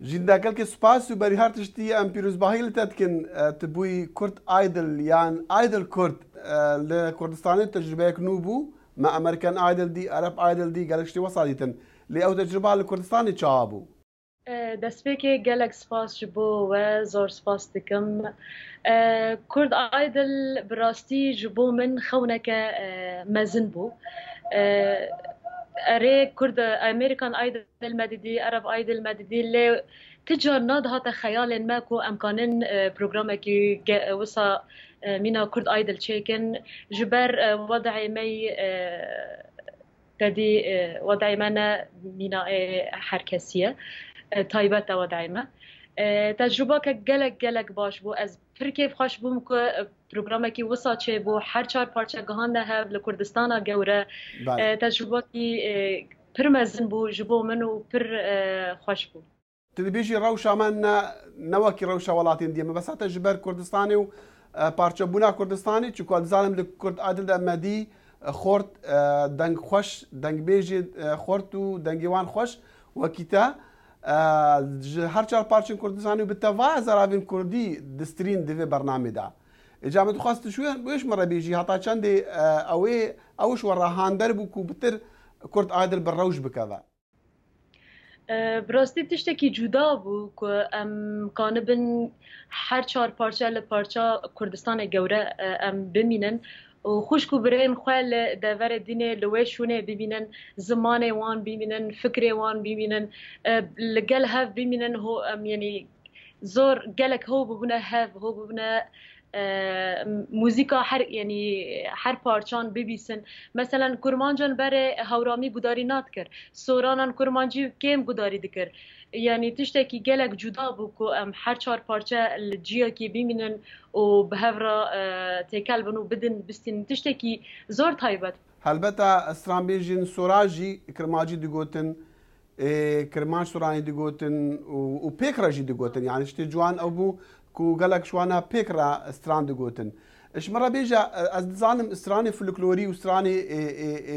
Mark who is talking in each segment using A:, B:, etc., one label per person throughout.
A: جیندا کلک سپاس و بری هرتشتی ام پیروز باهیل تدکن تبوی کرد آیدل یان آیدل کرد لكردستان تجربة كنوبو مع أمريكان آيدل دي عرب آيدل دي قالكشتي وصلتن لأو تجربة لكردستاني تشابو
B: دەستپێکێ gelek spas ji bo we zor spas dikim. Kurd Aydil bi rastî ji bo min xewneke mezin bû. Erê Kurd Amerîkan Aydil me didî, Ereb Aydil me didî lê ti car nadihate xeyalên me ku em kanin programekî wisa mîna Kurd Aydil çêkin ji ber wedeyê me tedî wedeyê me ne mîna herkesiye. تایبەت دەوەدایمە تەجروبەکە gelek baş bû ez pir kêf xweş bûm ku programekî wisa çêbû her çar parça gihane hev li Kurdistana gewre tecrubekî pir mezin bû ji bo min û pir xweş bû.
A: Tu dibêjî rewşa me newekî rewşa welatên diye me besate ji ber Kurdistanê û parçebûna Kurdistanê çûku dizanim li Kurd Aydil de me dî xort deng xweş dengbêjê xort û dengê wan xweş wekî te هر چهار پارچین کردستانی و بتوا زرافین کردی دسترین دوی برنامه دا. اجازه تو خواست شوی ویش مره بیجی حتی چند اوش وراهان در بو کو بتر کرد عادل بالروج بکذا.
B: براستی تشتکی جدا بو که ام کانبن هر چهار پارچه لپارچه کردستان گوره ام بمینن و خوشکو برین خوال دور دینه لوشونه ببینن زمان وان ببینن فکر وان ببینن لگل هف ببینن هو یعنی زور گلک هو ببونه هف هو ببونه موزیکا هر یعنی هر پارچان ببیسن مثلا کرمانجان بره هورامی گداری نات کر سورانان کرمانجی کم گداری دکر یعنی تشتکی گلک جدا بو کو ام هر چهار پارچه الجیا کی ببینن و به هفرا تکل بنو بدن بستین تشتکی زور تایبت
A: البته استرامبیجین سوراجی کرماجی دیگوتن کرمان سورانی دیگوتن و پیکراجی دیگوتن یعنی شتی جوان ابو کو گلک شوانا پیکرا استران دیگوتن اش مره بیجا از دزانم استرانی فولکلوری و استرانی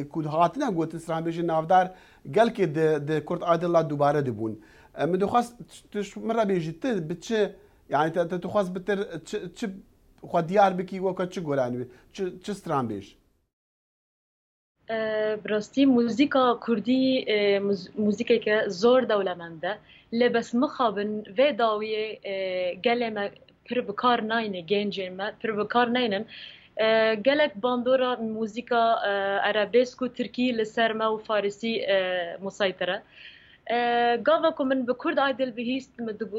A: کود هاتنا گوت استران بیجین نافدار گلک د کرد عادل دوباره دبون مدخواست تش مره بیجی ت بتشه يعني تخواست بتر تش خو ديار بكي وكا تش غولاني تش استران بیج
B: براستی موزیکا کردی موزیکی که زور دولمنده لبس مخابن و داویه گلمه پر بکار ناینه گنجه ما پر بکار ناینن گلک باندورا موزیکا عربسک و ترکی لسر ما و فارسی مسيطره گاوا کو من به کرد عادل بهیست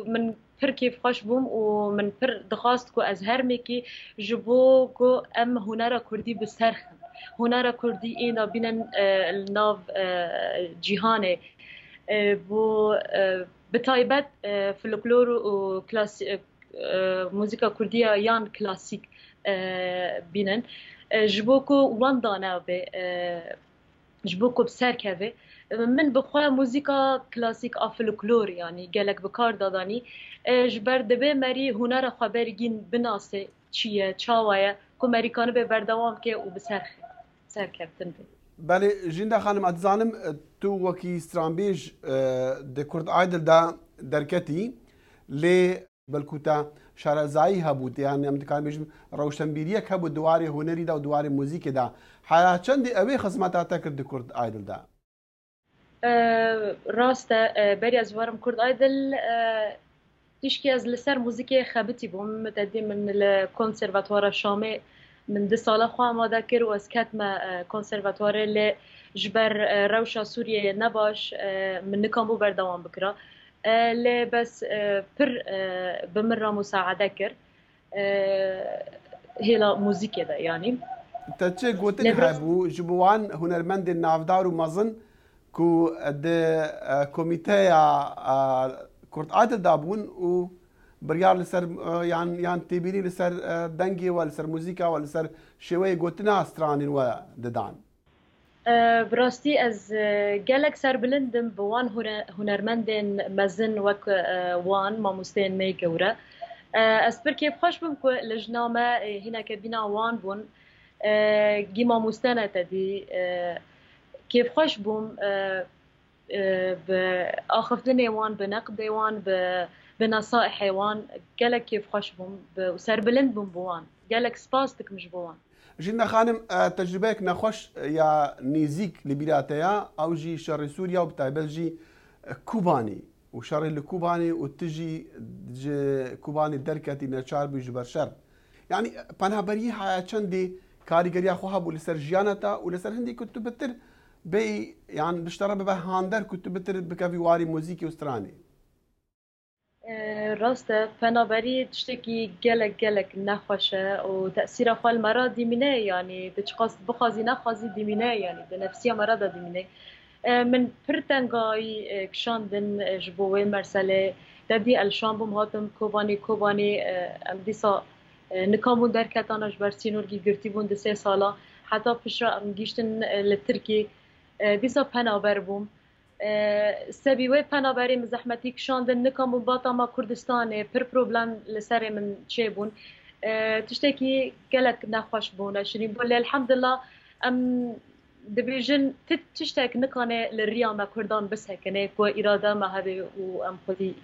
B: من پر کیف خوش بوم و من پر دخواست کو از هر میکی جبو کو ام هنر کردی بسرخن هنر کردی اینا بینن ناو جهانه بو بتایبت فولکلور و کلاسیک موزیکا کردی یان کلاسیک بینن جبو کو وان دانا به جبو کو بسرکه من بخواه موزیکا کلاسیک فولکلور یعنی گلک بکار دادانی جبر دبه مری هنر خبرگین بناسه چیه چاوایه که مریکانه به بردوام که و سرکفتن به
A: بله جیندا خانم اتزانم تو وکی استرانبیج ده کرد عادل دا درکتی لی بلکوتا شارزایی هبود یعنی امتکان بیجم روشنبیریک هبود دواری هنری دا و دواری موزیک دا حالا چند اوی خدمتا تکرد ده کرد عادل دا
B: راسته بری از وارم کرد عادل تشکی از لسر موزیک خبتی بوم متدی من الکنسرواتوار شامه من 2 ساله خو آماده کر و از کتم کنسرواتوار ل جبر روشا سوریه نباش من نکامو بردوام بکرا ل بس پر بمر مساعده کر هلا موزیک ده يعني
A: تچه گوتن هبو جبوان هنرمند نافدار و مزن کو د کمیته کرد عادل دابون و بريار لسر يعني تبيني لسر دنجي ولا لسر موسيقى ولا لسر شوي قوتنا استرانين وددان
B: براستی از گلک سر بلندم بوان هنرمندن مزن وک وان ماموستین می گوره از پر که خوش بم که لجنامه هنا که بینا وان بون گی ماموستانه تدی که خوش بم بآخفتني وان بنقدي وان بنصائحي وان قالك كيف خوش بوم وسر بلند بوم بوان قالك سباستك مش بوان.
A: جينا خانم تجربيك نخوش يا نيزيك لبيراتيا او جي شر سوريا وبتايبل جي كوباني وشر الكوباني وتجي كوباني دركتي نشار بجبر شر يعني بنا بريحة چندي كاريگريا خوها بو لسر جيانتا ولسر هندي كنت بتر بي يعني بشترى ببه هاندر كنت بتر بكافي واري موزيكي وستراني
B: راسته فنابري تشتكي قلق نخوشه وتأثير خال مرض ديمينه يعني بتشخص بخازي نخازي ديمينه يعني بنفسية مرض ديمينه من پرتنگای کشاندن جبوه مرسله دبی الشامبوم هاتم کوبانی ام دیسا نکامون در کتانش بر سینورگی گرتی بون دسه سالا حتی پشرا ام گیشتن لترکی دیسا پنابر بوم سبیوه پنابری مزحمتی کشاندن نکامون باتا ما کردستانه پر پروبلم لسر من چه بون تشتكي قالك نخوش بونا شنو بقول الحمد ام دبيجن تشتاك نكانه للرياضة كردان بس هكذا وإرادة ما هذه وأم خذي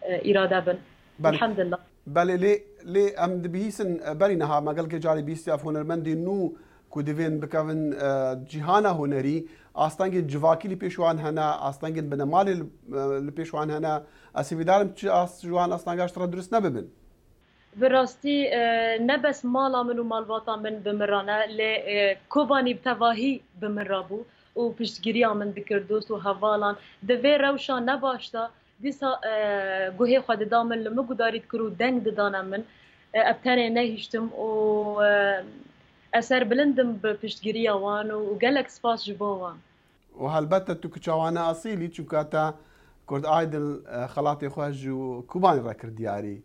B: إرادة بن الحمد لله.
A: بله لي أم دبيسن برينها ما قال كجاري بيستياف هنرمندي نو كوديفين بكافن جهانا هنري أستانجي جواكي اللي بيشوان هنا أستانجي بنمال اللي بيشوان هنا أسيفيدارم جوان أستانجاش ترى درس نببن.
B: براستي نبس مالا من ومالواتا من بمرانا لكوباني بتواهي بمرابو وبشتگیریا من دکردوس و هوالان دوی روشا نباشتا دیسا گوهی خود دامن لمگو دارید کرو دنگ ددانم من ابتانه نهیشتم و اثر بلندم بپشتگیریا وان و گلک سپاس جبوان
A: وهالبتة تكتشوانا أصيلي تشوكاتا كرد عايدل خلاطي خواج كوباني راكر دياري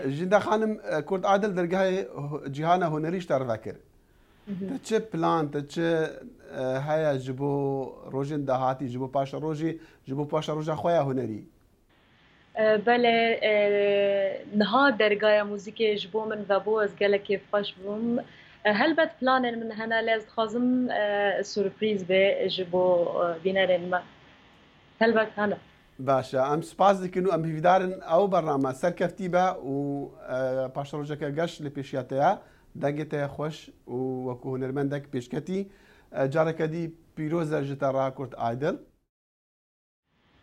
A: جندا خانم كرد عادل درجاي جهانا هنريش ترفكر تچه بلان تچه هيا جبو روجن دهاتي جبو باشا روجي جبو باشا روجا خويا هنري
B: بله نها درجاي موسيقى جبو من وابو از قالك كيف خوش بوم هل بد بلان من هنا لاز خازم سوربريز به جبو دينارين ما هل بد هنا
A: باشا ام سپاس دکن ام هیویدارن او برنامه سرکفتیبه و پاش روزک گش لپیشیاته دنگته خوش و وکو هنرمندک پیشکتی جارکدی پیروز جترا کرد عادل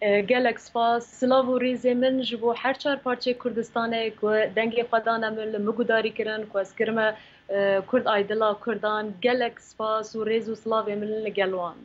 B: گلک سپاس سلاو و ریزی من جبو هر چار پارچه کردستانه که دنگی خدانه من لمگوداری کرن که از کرمه کرد عادلا کردان گلک سپاس و ریز و سلاو من لگلوان